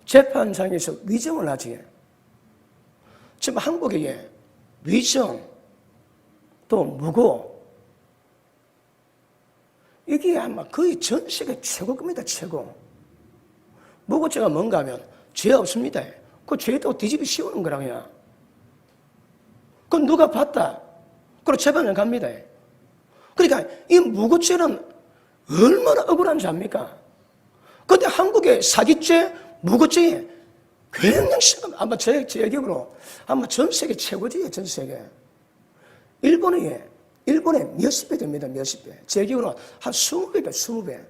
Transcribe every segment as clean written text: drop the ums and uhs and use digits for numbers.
재판장에서 위정을 하지. 지금 한국에 위정, 또 무고, 이게 아마 거의 전 세계 최고급입니다, 최고. 무고죄가 뭔가 하면 죄 없습니다. 그 죄도 뒤집어 씌우는 거라고요. 그건 누가 봤다. 그리고 재판을 갑니다. 그러니까 이 무고죄는 얼마나 억울한지 압니까? 그런데 한국의 사기죄, 무고죄에 굉장히 심한, 아마 제 기억으로 아마 전 세계 최고지예요, 전 세계. 일본에 몇십 배 됩니다, 몇십 배. 제 기억으로 한 20배입니다, 20배.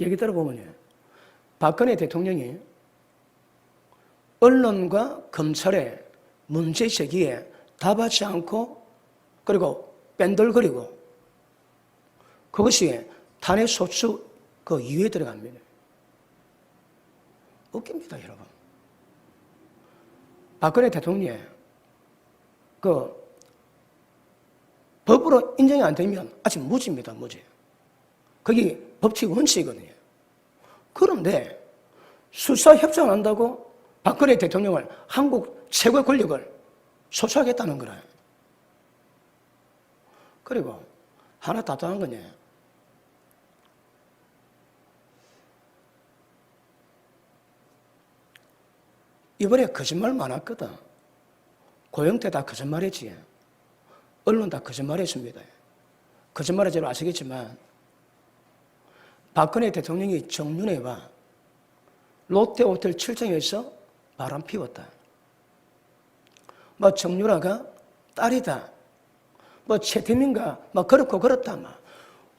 얘기 들어보면요. 박근혜 대통령이 언론과 검찰의 문제 제기에 답하지 않고 그리고 뺀돌거리고 그것이 탄핵 소추 그 이유에 들어갑니다. 웃깁니다, 여러분. 박근혜 대통령이 그 법으로 인정이 안 되면 아직 무죄입니다, 무죄. 그게 법칙 원칙이거든요. 그런데 수사협정을 한다고 박근혜 대통령을 한국 최고의 권력을 소추하겠다는 거라. 그리고 하나 답답한 거냐. 이번에 거짓말 많았거든. 고영태 다 거짓말했지. 언론 다 거짓말했습니다. 거짓말할 줄 아시겠지만 박근혜 대통령이 정윤회와 롯데호텔 7층에서 바람 피웠다. 뭐 정유라가 딸이다. 뭐 최태민가 뭐 그렇고 그렇다. 막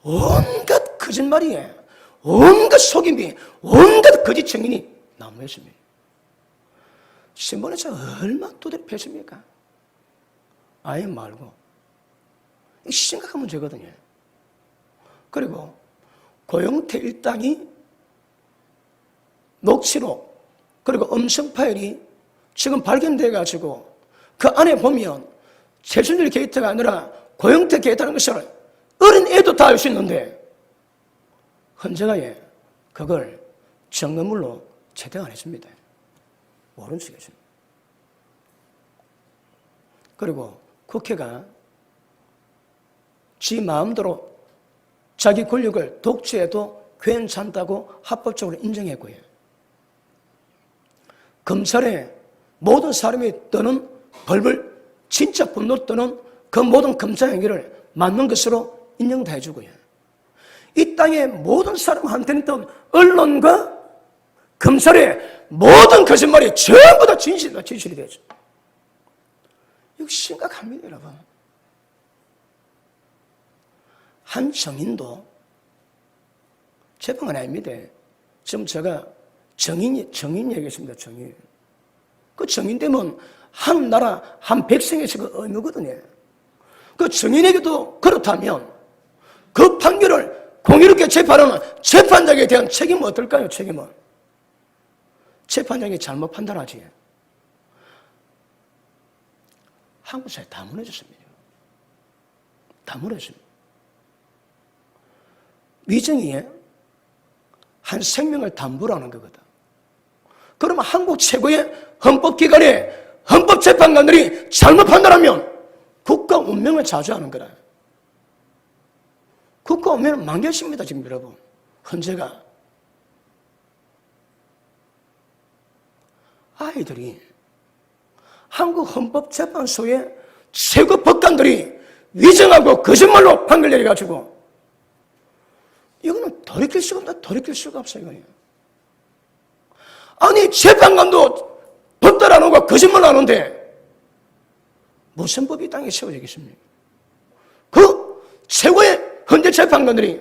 온갖 거짓말이에 온갖 속임이 온갖 거짓 증인이 난무했습니다. 신문에서 얼마나 두드려 팼습니까? 아예 말고. 이 심각한 문제거든요. 그리고 고영태 일당이 녹취록 그리고 음성 파일이 지금 발견돼가지고 그 안에 보면 최순실 게이트가 아니라 고영태 게이트라는 것을 어린 애도 다 알 수 있는데 헌재가에 그걸 증거물로 채택 안 했습니다. 모른 척했습니다. 그리고 국회가 지 마음대로 자기 권력을 독재해도 괜찮다고 합법적으로 인정했고요. 검찰의 모든 사람이 떠는 벌벌 진짜 분노 떠는 그 모든 검찰 행위를 맞는 것으로 인정다 해주고요. 이 땅의 모든 사람한테는 또 언론과 검찰의 모든 거짓말이 전부 다 진실이 되죠. 이거 심각합니다, 여러분. 한 정인도 재판은 아닙니다. 지금 제가 정인 얘기했습니다, 정인. 그 정인 되면 한 나라, 한 백성에서 그 의무거든요. 그 정인에게도 그렇다면 그 판결을 공의롭게 재판하는 재판장에 대한 책임은 어떨까요, 책임은? 재판장이 잘못 판단하지. 한국 사회 다 무너졌습니다. 다 무너졌습니다. 위정이 한 생명을 담보로 하는 거거든. 그러면 한국 최고의 헌법기관의 헌법재판관들이 잘못 판단하면 국가 운명을 자주하는 거라. 국가 운명은 망겼습니다, 지금 여러분. 헌재가. 아이들이 한국 헌법재판소의 최고 법관들이 위정하고 거짓말로 판결 내려가지고 이거는 돌이킬 수가 없다. 돌이킬 수가 없어요. 이거는. 아니 재판관도 법 따라 안 오고 거짓말 하는데 무슨 법이 이 땅에 세워지겠습니까? 그 최고의 헌재 재판관들이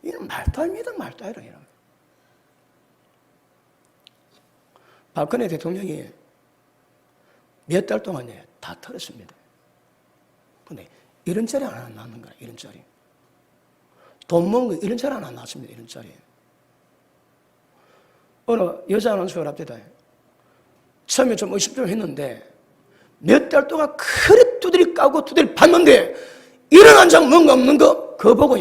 이건 말도 아닙니다. 말도 아니라. 박근혜 대통령이 몇 달 동안 다 털었습니다. 근데 이런 자리 하나 나왔는 거야. 이런 자리. 돈 모은 거 이런 자리 하나 나왔습니다. 이런 자리. 어느 여자 아나운서가 합니다. 처음에 좀 의심 좀 했는데 몇 달 동안 그래 두드리 까고 두드리 봤는데 이런 한 장 뭔가 없는 거 그거 보고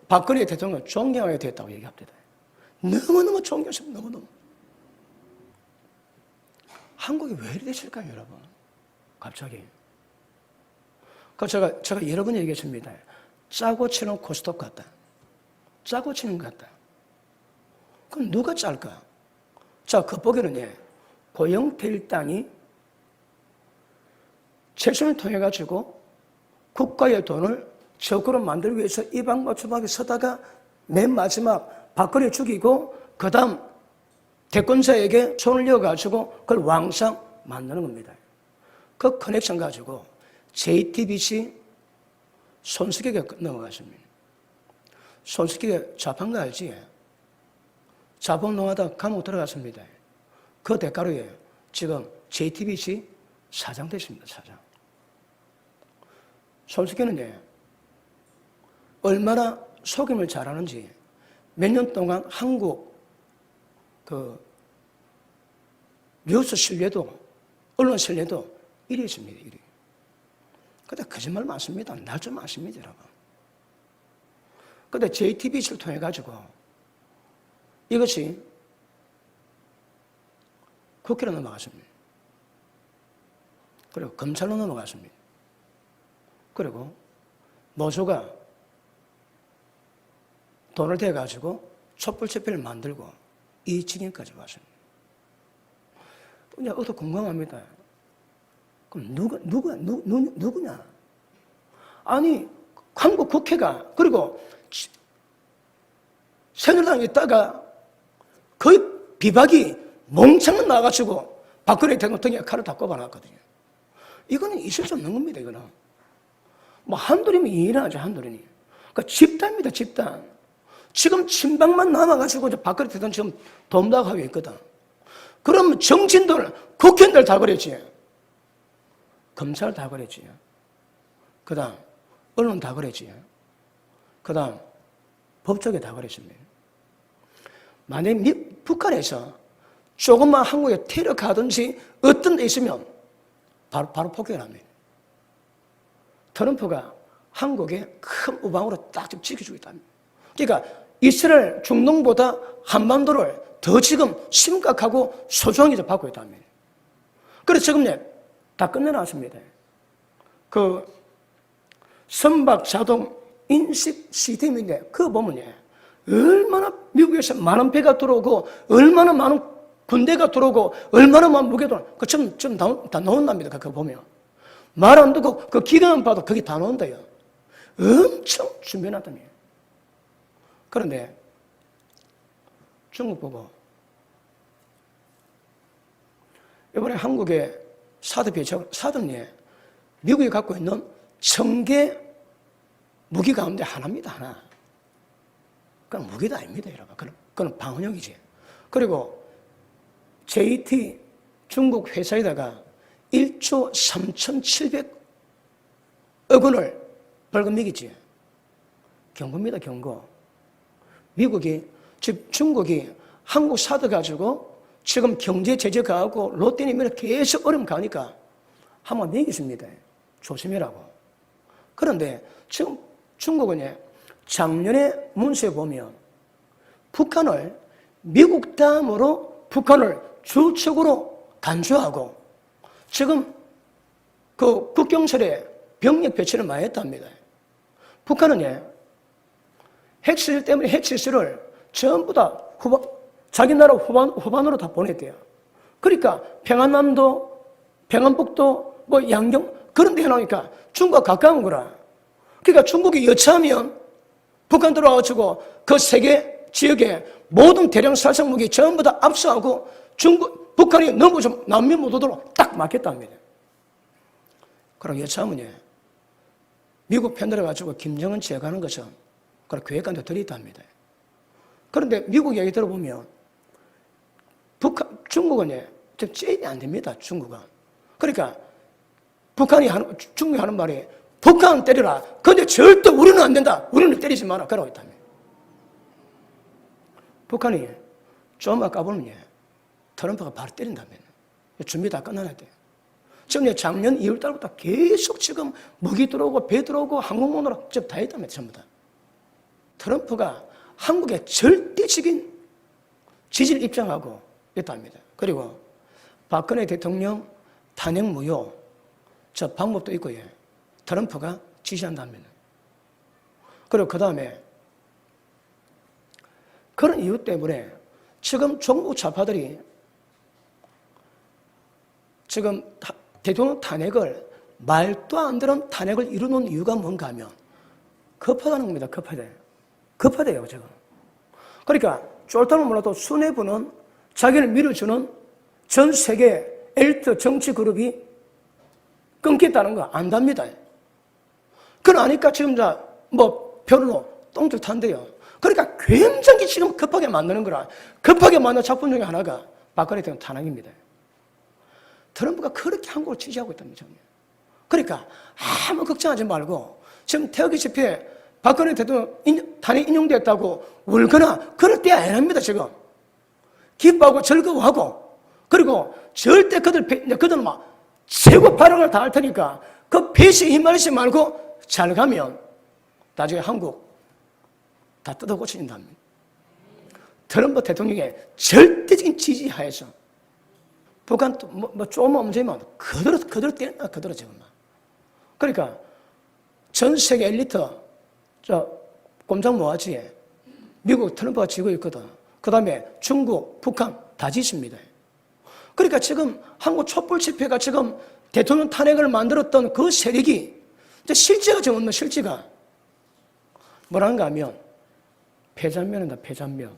박근혜 대통령을 존경하게 됐다고 얘기합니다. 너무너무 좋은 교수님, 너무너무. 한국이 왜 이리 됐을까요, 여러분? 갑자기. 그 제가 여러 번 얘기했습니다. 짜고 치는 고스톱 같다. 짜고 치는 것 같다. 그럼 누가 짤까? 자, 겉보기는 고영태 일당이 최순을 통해가지고 국가의 돈을 적으로 만들기 위해서 이 방과 저 방에 서다가 맨 마지막 박근혜 죽이고 그 다음 대권자에게 손을 이어가지고 그걸 왕상 만드는 겁니다. 그 커넥션 가지고 JTBC 손석희가 넘어갔습니다. 손석희가 자판 거 알지? 자본 농하다 감옥 들어갔습니다. 그 대가로 지금 JTBC 사장 됐습니다. 사장. 손석희는 얼마나 속임을 잘하는지 몇 년 동안 한국 뉴스 신뢰도, 언론 신뢰도 1위 있습니다. 1위. 근데 거짓말 많습니다. 날 좀 아십니다, 여러분. 근데 JTBC를 통해가지고 이것이 국회로 넘어갔습니다. 그리고 검찰로 넘어갔습니다. 그리고 모조가 돈을 대가지고 촛불집회를 만들고 이 지경까지 왔습니다. 이제 어도 궁금합니다. 그럼 누구냐? 아니, 한국 국회가, 그리고 새누리당에 있다가 거의 비박이 멍청은 나가지고 박근혜 대통령의 칼을 다 꼽아놨거든요. 이거는 있을 수 없는 겁니다, 이거는. 뭐 한둘이면 이해하죠, 한둘이니. 그러니까 집단입니다, 집단. 지금 친박만 남아가지고 박근혜 대통령 지금 돈다고 하고 있거든. 그럼 정치인들, 국회의원들 다 그랬지. 검찰 다 그랬지. 그 다음, 언론 다 그랬지. 그 다음, 법조계 다 그랬습니다. 만약 북한에서 조금만 한국에 테러 가든지 어떤 데 있으면 바로 폭격을 합니다. 트럼프가 한국에 큰 우방으로 딱 지켜주고 있답니다. 그러니까 이스라엘 중동보다 한반도를 더 지금 심각하고 소중하게 받고 있답니다. 그래서 지금 다 끝내놨습니다. 그 선박 자동 인식 시스템인데 그거 보면 얼마나 미국에서 많은 배가 들어오고 얼마나 많은 군대가 들어오고 얼마나 많은 무게도 그 좀 다 나온답니다. 그거 보면 말 안 듣고 그 기대만 봐도 그게 다 나온다요. 엄청 준비해놨답니다. 그런데 중국 보고 이번에 한국의 사드니 미국이 갖고 있는 1000개 무기 가운데 하나입니다. 하나. 그건 무기도 아닙니다, 여러분. 그건 방어용이지. 그리고 JT 중국 회사에다가 1조 3,700억 원을 벌금 매기지. 경고입니다, 경고. 미국이, 즉 중국이 한국 사드 가지고 지금 경제 제재 가하고 롯데님이 계속 어려움 가니까 한번 매기십니다. 조심해라고. 그런데 지금 중국은 작년에 문서에 보면 북한을 미국 다음으로 북한을 주축으로 간주하고 지금 그 국경선에 병력 배치를 많이 했답니다. 북한은 핵실 때문에 핵실수를 전부 다 자기 나라 후반으로 다 보냈대요. 그러니까 평안남도, 평안북도, 뭐 양경 그런 데 해놓으니까 중국과 가까운 거라. 그러니까 중국이 여차하면 북한 들어와가지고 그 세계 지역에 모든 대량 살상 무기 전부 다 압수하고 북한이 너무 좀 난민 못 오도록 딱 막겠답니다. 그럼 여차하면 미국 편 들어가지고 김정은 제거하는 것은 그런 계획관도 들어있답니다. 그런데 미국 얘기 들어보면 중국은 좀 째이 안 됩니다. 중국은. 그러니까 중국이 하는 말이 북한 때려라. 근데 절대 우리는 안 된다. 우리는 때리지 마라. 그러고 있다며. 북한이 좀만 까보면 트럼프가 바로 때린다며. 준비 다 끝나는데. 지금 작년 2월 달부터 계속 지금 무기 들어오고 배 들어오고 항공모노로 다 했다며. 전부 다. 트럼프가 한국의 절대적인 지지를 입장하고 있답니다. 그리고 박근혜 대통령 탄핵 무효 저 방법도 있고 트럼프가 지시한답니다. 그리고 그 다음에 그런 이유 때문에 지금 정부 좌파들이 지금 대통령 탄핵을 말도 안 되는 탄핵을 이루는 이유가 뭔가 하면 급하다는 겁니다. 급하대요 지금. 그러니까 쫄타는 몰라도 수뇌부는 자기를 밀어주는 전 세계 엘리트 정치 그룹이 끊겠다는 거 안답니다. 그건 아니까 지금 별로 똥줄 탄대요. 그러니까 굉장히 지금 급하게 만드는 거라. 급하게 만든 작품 중에 하나가 박근혜 대통령 탄핵입니다. 트럼프가 그렇게 한국을 지지하고 있답니다. 그러니까 아무 걱정하지 말고 지금 태극기 집회에 박근혜 대통령 탄핵 인용됐다고 울거나 그럴 때 아닙니다. 지금 기뻐하고 즐거워하고 그리고 절대 그들은 막 최고 발언을 다 할 테니까 그 배신에 휘말리지 말고 잘 가면 나중에 한국 다 뜯어 고쳐진답니다. 트럼프 대통령의 절대적인 지지하에서 북한 조금만 문제면 그대로 때린다. 그대로 지금. 그러니까 전 세계 엘리트 꼼짝 못하지. 미국 트럼프가 지고 있거든. 그 다음에 중국, 북한 다 지십니다. 그러니까 지금 한국 촛불 집회가 지금 대통령 탄핵을 만들었던 그 세력이 이제 실제가 지금 없는 실제가 뭐란가 하면 패잔면이다. 패잔면.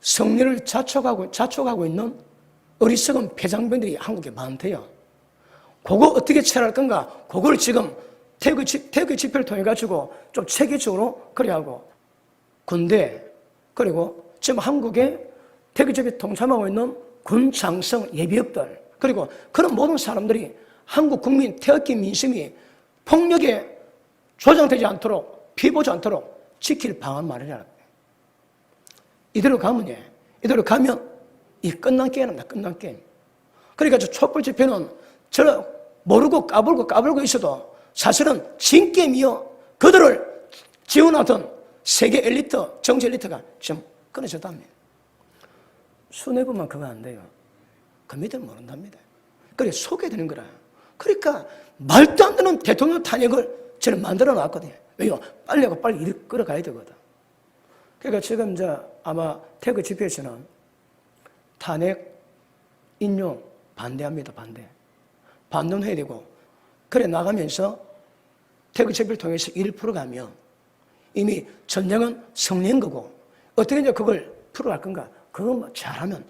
승리를 자촉하고 있는 어리석은 패잔면들이 한국에 많대요. 그거 어떻게 처리할 건가? 그걸 지금 태극기 집회를 통해 가지고 좀 체계적으로 그래 하고 군대 그리고 지금 한국에 태극기 집회에 동참하고 있는 군 장성 예비역들 그리고 그런 모든 사람들이 한국 국민 태극기 민심이 폭력에 조장되지 않도록 피보지 않도록 지킬 방안 마련이라는 거예요. 이대로 가면 이 끝난 게임입니다. 끝난 게임. 그러니까 저 촛불 집회는 저 모르고 까불고 있어도 사실은 진게임이요. 그들을 지원하던 세계 엘리트, 정치 엘리트가 지금 끊어졌답니다. 수뇌부만 그거 안 돼요. 그 밑에는 모른답니다. 그래 소개되는 거라. 그러니까 말도 안 되는 대통령 탄핵을 저는 만들어 놨거든요. 왜요? 빨리 일 끌어가야 되거든. 그러니까 지금 아마 태극 집회에서는 탄핵 인용 반대합니다. 반대는 해야 되고 그래 나가면서 태극 집회를 통해서 1% 가면 이미 전쟁은 승리한 거고 어떻게 이제 그걸 풀어갈 건가? 그거 잘하면